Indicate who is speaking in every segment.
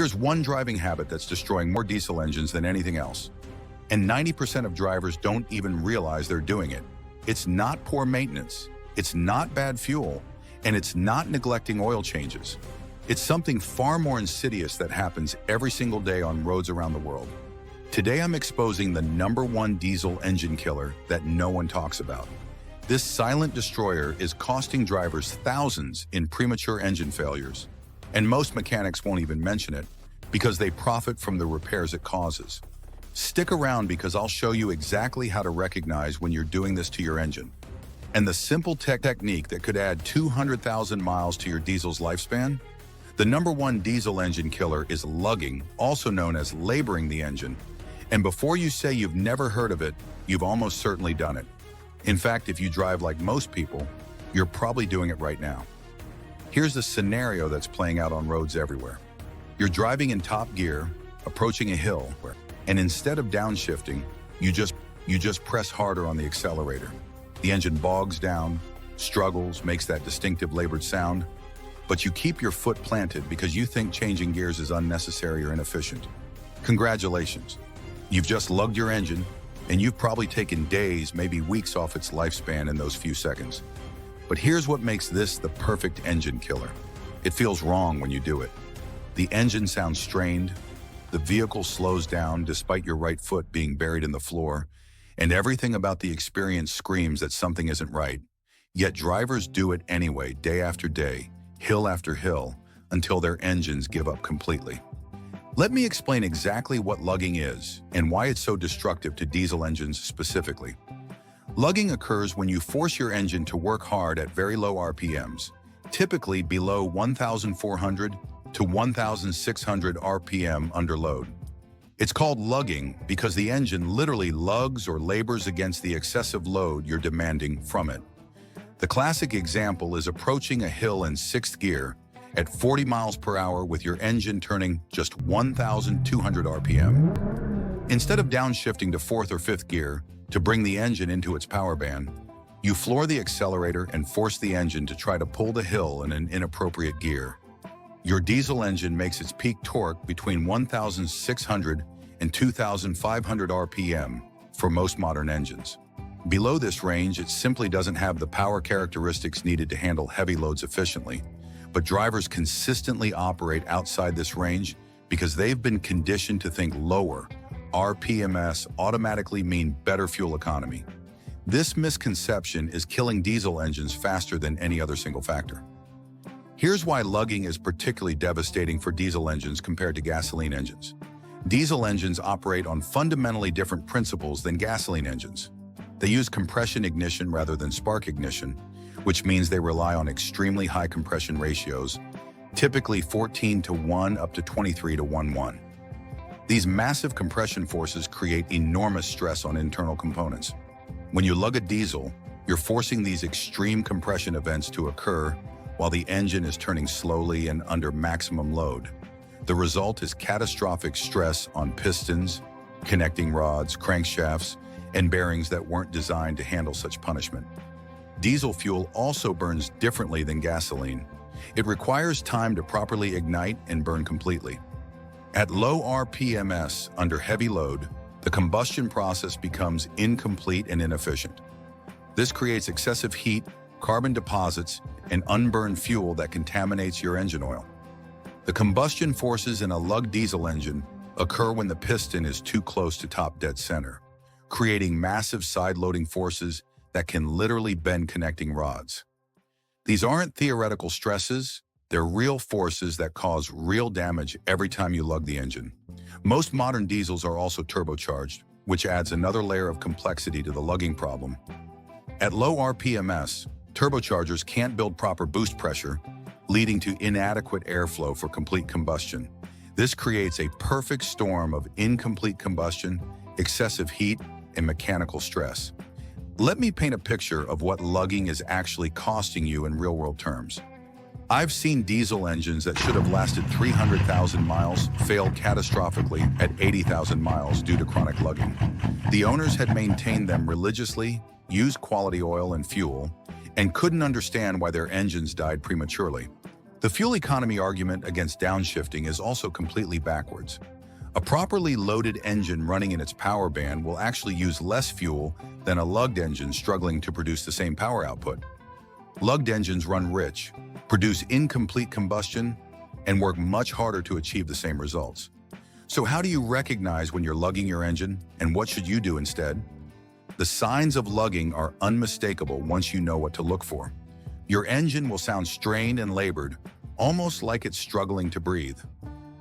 Speaker 1: Here's one driving habit that's destroying more diesel engines than anything else. And 90% of drivers don't even realize they're doing it. It's not poor maintenance, it's not bad fuel, and it's not neglecting oil changes. It's something far more insidious that happens every single day on roads around the world. Today I'm exposing the #1 diesel engine killer that no one talks about. This silent destroyer is costing drivers thousands in premature engine failures. And most mechanics won't even mention it because they profit from the repairs it causes. Stick around because I'll show you exactly how to recognize when you're doing this to your engine. And the simple technique that could add 200,000 miles to your diesel's lifespan? The #1 diesel engine killer is lugging, also known as laboring the engine. And before you say you've never heard of it, you've almost certainly done it. In fact, if you drive like most people, you're probably doing it right now. Here's the scenario that's playing out on roads everywhere. You're driving in top gear, approaching a hill, and instead of downshifting, you just press harder on the accelerator. The engine bogs down, struggles, makes that distinctive labored sound, but you keep your foot planted because you think changing gears is unnecessary or inefficient. Congratulations. You've just lugged your engine, and you've probably taken days, maybe weeks off its lifespan in those few seconds. But here's what makes this the perfect engine killer. It feels wrong when you do it. The engine sounds strained, the vehicle slows down despite your right foot being buried in the floor, and everything about the experience screams that something isn't right. Yet drivers do it anyway, day after day, hill after hill, until their engines give up completely. Let me explain exactly what lugging is and why it's so destructive to diesel engines specifically. Lugging occurs when you force your engine to work hard at very low RPMs, typically below 1,400 to 1,600 RPM under load. It's called lugging because the engine literally lugs or labors against the excessive load you're demanding from it. The classic example is approaching a hill in 6th gear at 40 miles per hour with your engine turning just 1,200 RPM. Instead of downshifting to 4th or 5th gear to bring the engine into its power band, you floor the accelerator and force the engine to try to pull the hill in an inappropriate gear. Your diesel engine makes its peak torque between 1,600 and 2,500 RPM for most modern engines. Below this range, it simply doesn't have the power characteristics needed to handle heavy loads efficiently. But drivers consistently operate outside this range because they've been conditioned to think lower RPMs automatically mean better fuel economy. This misconception is killing diesel engines faster than any other single factor. Here's why lugging is particularly devastating for diesel engines compared to gasoline engines. Diesel engines operate on fundamentally different principles than gasoline engines. They use compression ignition rather than spark ignition, which means they rely on extremely high compression ratios, typically 14:1 up to 23:1. These massive compression forces create enormous stress on internal components. When you lug a diesel, you're forcing these extreme compression events to occur while the engine is turning slowly and under maximum load. The result is catastrophic stress on pistons, connecting rods, crankshafts, and bearings that weren't designed to handle such punishment. Diesel fuel also burns differently than gasoline. It requires time to properly ignite and burn completely. At low RPMs under heavy load, the combustion process becomes incomplete and inefficient. This creates excessive heat, carbon deposits, and unburned fuel that contaminates your engine oil. The combustion forces in a lug diesel engine occur when the piston is too close to top dead center, creating massive side-loading forces that can literally bend connecting rods. These aren't theoretical stresses, they're real forces that cause real damage every time you lug the engine. Most modern diesels are also turbocharged, which adds another layer of complexity to the lugging problem. At low RPMs, turbochargers can't build proper boost pressure, leading to inadequate airflow for complete combustion. This creates a perfect storm of incomplete combustion, excessive heat, and mechanical stress. Let me paint a picture of what lugging is actually costing you in real-world terms. I've seen diesel engines that should have lasted 300,000 miles fail catastrophically at 80,000 miles due to chronic lugging. The owners had maintained them religiously, used quality oil and fuel, and couldn't understand why their engines died prematurely. The fuel economy argument against downshifting is also completely backwards. A properly loaded engine running in its power band will actually use less fuel than a lugged engine struggling to produce the same power output. Lugged engines run rich, produce incomplete combustion, and work much harder to achieve the same results. So how do you recognize when you're lugging your engine, and what should you do instead? The signs of lugging are unmistakable once you know what to look for. Your engine will sound strained and labored, almost like it's struggling to breathe.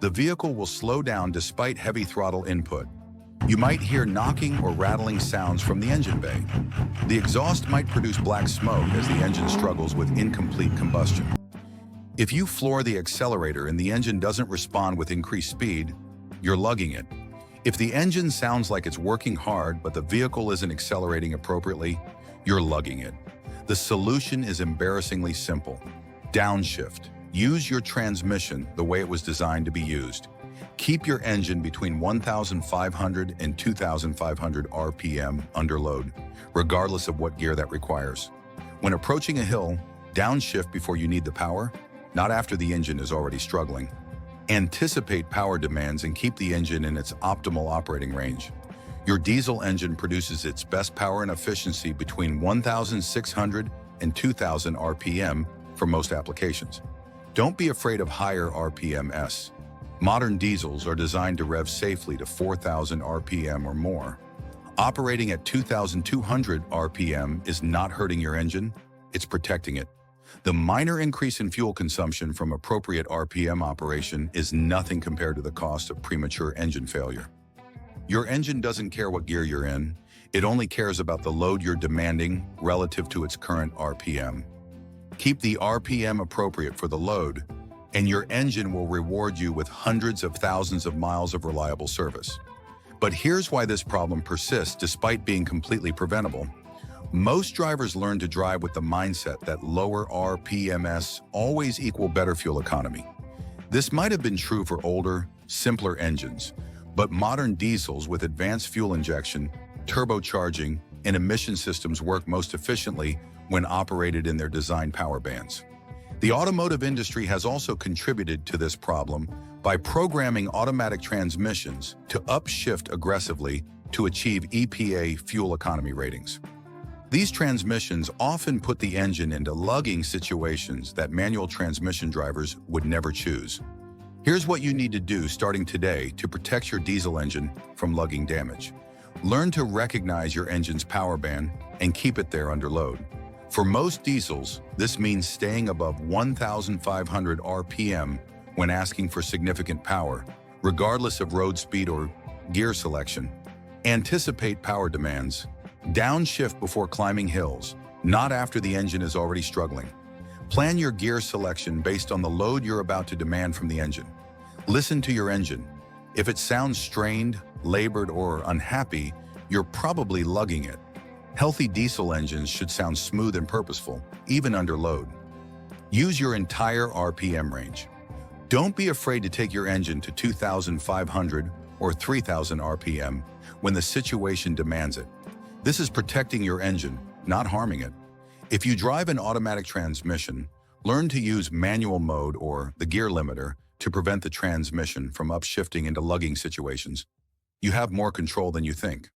Speaker 1: The vehicle will slow down despite heavy throttle input. You might hear knocking or rattling sounds from the engine bay. The exhaust might produce black smoke as the engine struggles with incomplete combustion. If you floor the accelerator and the engine doesn't respond with increased speed, you're lugging it. If the engine sounds like it's working hard but the vehicle isn't accelerating appropriately, you're lugging it. The solution is embarrassingly simple. Downshift. Use your transmission the way it was designed to be used. Keep your engine between 1,500 and 2,500 RPM under load, regardless of what gear that requires. When approaching a hill, downshift before you need the power, not after the engine is already struggling. Anticipate power demands and keep the engine in its optimal operating range. Your diesel engine produces its best power and efficiency between 1,600 and 2,000 RPM for most applications. Don't be afraid of higher RPMs. Modern diesels are designed to rev safely to 4,000 RPM or more. Operating at 2,200 RPM is not hurting your engine, it's protecting it. The minor increase in fuel consumption from appropriate RPM operation is nothing compared to the cost of premature engine failure. Your engine doesn't care what gear you're in, it only cares about the load you're demanding relative to its current RPM. Keep the RPM appropriate for the load, and your engine will reward you with hundreds of thousands of miles of reliable service. But here's why this problem persists despite being completely preventable. Most drivers learn to drive with the mindset that lower RPMs always equal better fuel economy. This might have been true for older, simpler engines, but modern diesels with advanced fuel injection, turbocharging, and emission systems work most efficiently when operated in their design power bands. The automotive industry has also contributed to this problem by programming automatic transmissions to upshift aggressively to achieve EPA fuel economy ratings. These transmissions often put the engine into lugging situations that manual transmission drivers would never choose. Here's what you need to do starting today to protect your diesel engine from lugging damage. Learn to recognize your engine's power band and keep it there under load. For most diesels, this means staying above 1,500 RPM when asking for significant power, regardless of road speed or gear selection. Anticipate power demands. Downshift before climbing hills, not after the engine is already struggling. Plan your gear selection based on the load you're about to demand from the engine. Listen to your engine. If it sounds strained, labored, or unhappy, you're probably lugging it. Healthy diesel engines should sound smooth and purposeful, even under load. Use your entire RPM range. Don't be afraid to take your engine to 2,500 or 3,000 RPM when the situation demands it. This is protecting your engine, not harming it. If you drive an automatic transmission, learn to use manual mode or the gear limiter to prevent the transmission from upshifting into lugging situations. You have more control than you think.